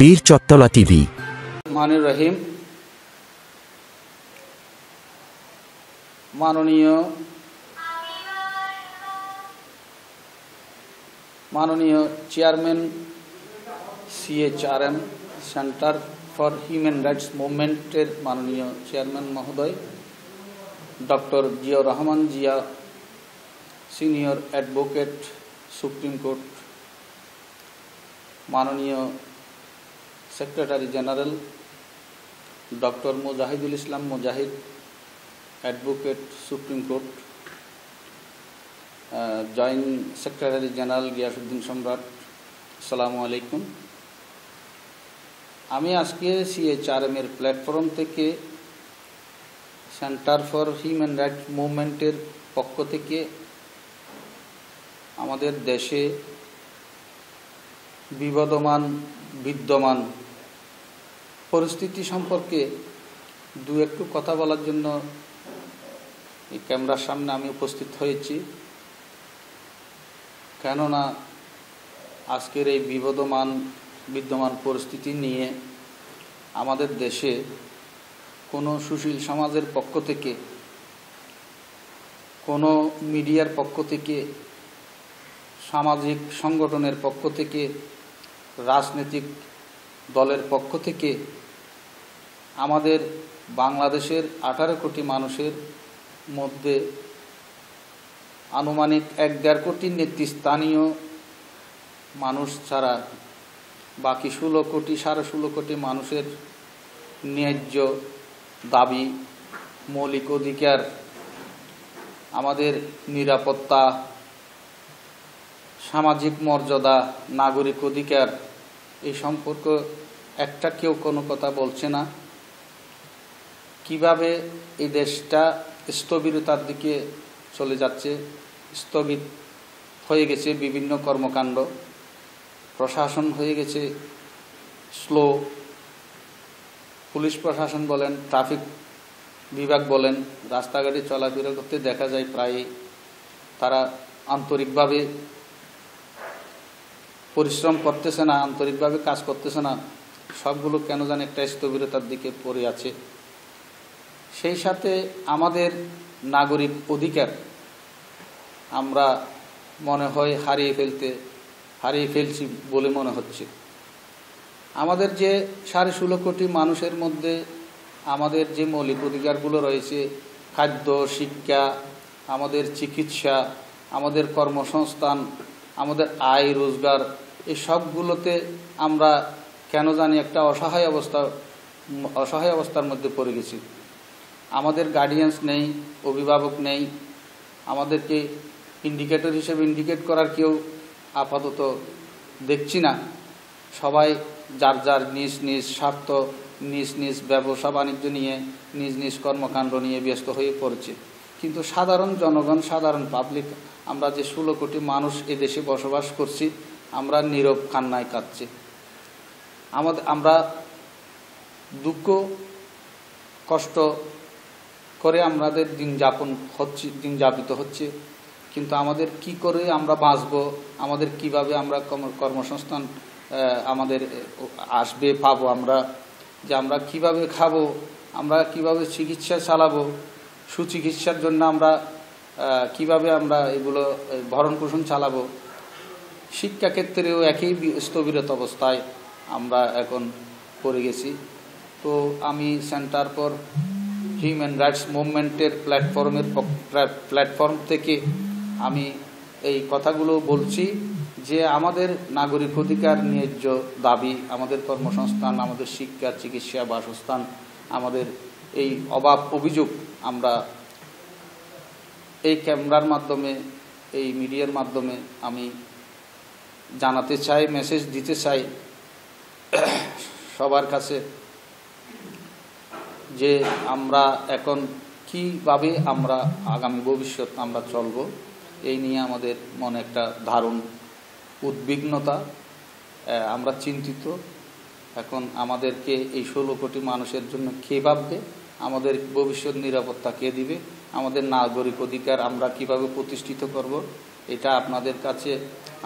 বীর চত্বলা টিভি। মানির রহিম, মাননীয় chairman CHRM centre for human rights মুভমেন্টের মাননীয় চেয়ারম্যান মহোদয় doctor Ziaur Rahman Zia, senior advocate, supreme court, মাননীয় secretary general doctor Mujahidul Islam Mujahid, advocate, supreme court, joint secretary general Giasuddin Samrat, আসসালামু আলাইকুম। আমি আজকে CHRM এর প্ল্যাটফর্ম থেকে সেন্টার ফর হিউম্যান রাইটস মুভমেন্টের পক্ষ থেকে আমাদের দেশে বিদ্যমান পরিস্থিতি সম্পর্কে একটু কথা বলার জন্য এই ক্যামেরার সামনে আমি উপস্থিত হয়েছি। কেননা আজকের এই বিদ্যমান পরিস্থিতি নিয়ে আমাদের দেশে কোনো সুশীল সমাজের পক্ষ থেকে, কোনো মিডিয়ার পক্ষ থেকে, সামাজিক সংগঠনের পক্ষ থেকে, রাজনৈতিক দলের পক্ষ থেকে আমাদের বাংলাদেশের 18 কোটি মানুষের মধ্যে আনুমানিক 1.5 কোটি নেতৃস্থানীয় মানুষ ছাড়া বাকি 16 কোটি মানুষের ন্যায্য দাবি, মৌলিক অধিকার, আমাদের নিরাপত্তা, সামাজিক মর্যাদা, নাগরিক অধিকার এই সম্পর্কে একটা কেউ কোনো কথা বলছে না। কিভাবে এই দেশটা স্থবিরতার দিকে চলে যাচ্ছে, স্থগিত হয়ে গেছে বিভিন্ন কর্মকাণ্ড, প্রশাসন হয়ে গেছে স্লো, পুলিশ প্রশাসন বলেন, ট্রাফিক বিভাগ বলেন, রাস্তাঘাটে চলাফেরা করতে দেখা যায় প্রায় তারা আন্তরিকভাবে পরিশ্রম করতেছে না, আন্তরিকভাবে কাজ করতেছে না, সবগুলো কেন জানি একটা স্থবিরতার দিকে পড়ে আছে। সেই সাথে আমাদের নাগরিক অধিকার আমরা মনে হয় হারিয়ে ফেলছি বলে মনে হচ্ছে। আমাদের যে 16.5 কোটি মানুষের মধ্যে আমাদের যে মৌলিক অধিকারগুলো রয়েছে, খাদ্য, শিক্ষা, আমাদের চিকিৎসা, আমাদের কর্মসংস্থান, আমাদের আয় রোজগার, এই সবগুলোতে আমরা কেন জানি একটা অসহায় অবস্থার মধ্যে পড়ে গেছি। আমাদের গার্ডিয়ানস নেই, অভিভাবক নেই, আমাদেরকে ইন্ডিকেটর হিসেবে ইন্ডিকেট করার কেউ আপাতত দেখছি না। সবাই যার নিজ স্বার্থ, নিজ ব্যবসা বাণিজ্য নিয়ে, নিজ কর্মকাণ্ড নিয়ে ব্যস্ত হয়ে পড়েছে। কিন্তু সাধারণ জনগণ, সাধারণ পাবলিক, আমরা যে 16 কোটি মানুষ এদেশে বসবাস করছি, আমরা নীরব কান্নায় কাঁদছি। আমরা দুঃখ কষ্ট করে আমাদের দিন যাপিত হচ্ছে। কিন্তু আমাদের কি করে আমরা বাঁচব, আমাদের কিভাবে আমরা কর্মসংস্থান আমাদের পাবো, আমরা কিভাবে খাবো, আমরা কিভাবে চিকিৎসা চালাবো, সুচিকিৎসার জন্য আমরা কিভাবে এগুলো ভরণ পোষণ চালাবো, শিক্ষাক্ষেত্রেও একই স্থবিরত অবস্থায় আমরা এখন পড়ে গেছি। তো আমি সেন্টার ফর হিউম্যান রাইটস মুভমেন্টের প্ল্যাটফর্ম থেকে আমি এই কথাগুলো বলছি যে আমাদের নাগরিক অধিকার, ন্যায্য দাবি, আমাদের কর্মসংস্থান, আমাদের শিক্ষা, চিকিৎসা, বাসস্থান, আমাদের এই অভিযোগ আমরা এই ক্যামেরার মাধ্যমে, এই মিডিয়ার মাধ্যমে আমি জানাতে চাই, মেসেজ দিতে চাই সবার কাছে যে আমরা এখন কিভাবে আমরা আগামী ভবিষ্যৎ আমরা চলব, এই নিয়ে আমাদের মনে একটা দারুণ উদ্বিগ্নতা, আমরা চিন্তিত। এখন আমাদেরকে এই 16 কোটি মানুষের জন্য কে ভাববে, আমাদের ভবিষ্যৎ নিরাপত্তা কে দিবে, আমাদের নাগরিক অধিকার আমরা কিভাবে প্রতিষ্ঠিত করব, এটা আপনাদের কাছে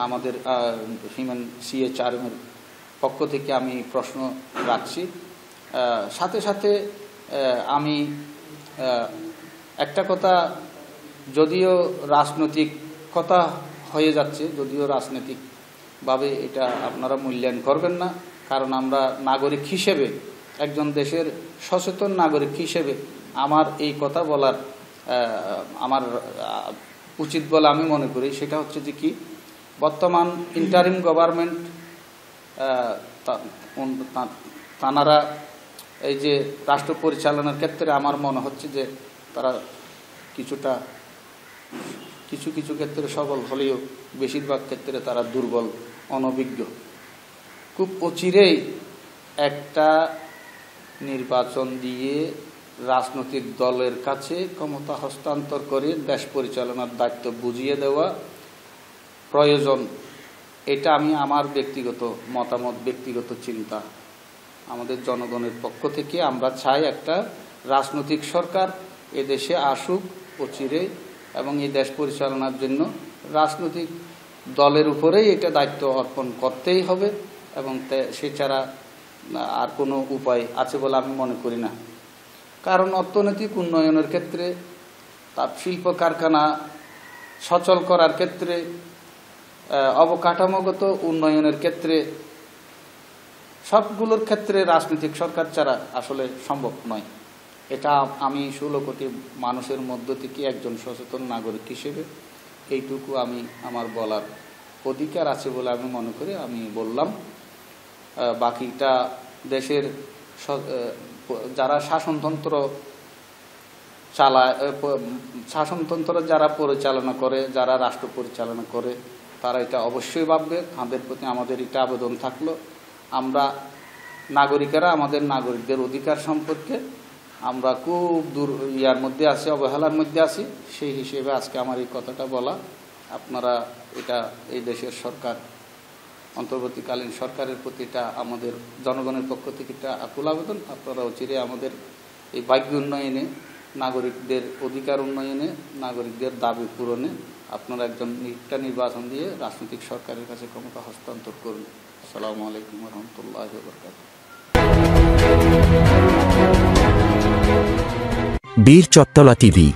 আমাদের হিউম্যান CHRM-এর পক্ষ থেকে আমি প্রশ্ন রাখছি। সাথে সাথে আমি একটা কথা, যদিও রাজনৈতিক কথা হয়ে যাচ্ছে, যদিও রাজনৈতিকভাবে এটা আপনারা মূল্যায়ন করবেন না, কারণ আমরা নাগরিক হিসেবে, একজন দেশের সচেতন নাগরিক হিসেবে আমার এই কথা বলার আমার উচিত বলে আমি মনে করি। সেটা হচ্ছে যে কি, বর্তমান ইন্টারিম গভর্নমেন্ট তানারা এই যে রাষ্ট্র পরিচালনার ক্ষেত্রে আমার মনে হচ্ছে যে তারা কিছু ক্ষেত্রে সবল হলেও বেশিরভাগ ক্ষেত্রে তারা দুর্বল, অনভিজ্ঞ। খুব অচিরেই একটা নির্বাচন দিয়ে রাজনৈতিক দলের কাছে ক্ষমতা হস্তান্তর করে দেশ পরিচালনার দায়িত্ব বুঝিয়ে দেওয়া প্রয়োজন। এটা আমি আমার ব্যক্তিগত মতামত, ব্যক্তিগত চিন্তা। আমাদের জনগণের পক্ষ থেকে আমরা চাই একটা রাজনৈতিক সরকার এদেশে আসুক অচিরে, এবং এই দেশ পরিচালনার জন্য রাজনৈতিক দলের উপরেই এটা দায়িত্ব অর্পণ করতেই হবে, এবং সেছাড়া আর কোনো উপায় আছে বলে আমি মনে করি না। কারণ অর্থনৈতিক উন্নয়নের ক্ষেত্রে, তার শিল্প কারখানা সচল করার ক্ষেত্রে, অবকাঠামোগত উন্নয়নের ক্ষেত্রে, সবগুলোর ক্ষেত্রে রাজনৈতিক সরকার ছাড়া আসলে সম্ভব নয়। এটা আমি 16 কোটি মানুষের মধ্য থেকে একজন সচেতন নাগরিক হিসেবে এইটুকু আমি আমার বলার অধিকার আছে বলে আমি মনে করি, আমি বললাম। বাকিটা দেশের যারা শাসনতন্ত্র যারা পরিচালনা করে, যারা রাষ্ট্র পরিচালনা করে, তারা এটা অবশ্যই ভাববে। তাদের প্রতি আমাদের এটা আবেদন থাকলো, আমরা নাগরিকেরা আমাদের নাগরিকদের অধিকার সম্পর্কে আমরা খুব ইয়ার মধ্যে আছি, অবহেলার মধ্যে আছি। সেই হিসেবে আজকে আমার এই কথাটা বলা। আপনারা এটা এই দেশের সরকার, অন্তর্বর্তীকালীন সরকারের প্রতি এটা আমাদের জনগণের পক্ষ থেকে এটা আকুল আবেদন। আপনারা অচিরে আমাদের এই ভাগ্য উন্নয়নে, নাগরিকদের অধিকার উন্নয়নে, নাগরিকদের দাবি পূরণে আপনারা একটা নির্বাচন দিয়ে রাজনৈতিক সরকারের কাছে ক্ষমতা হস্তান্তর করুন। আসসালামু আলাইকুম ওয়া রাহমাতুল্লাহি ওয়া বারাকাতুহু। বীর চত্তলা টিভি।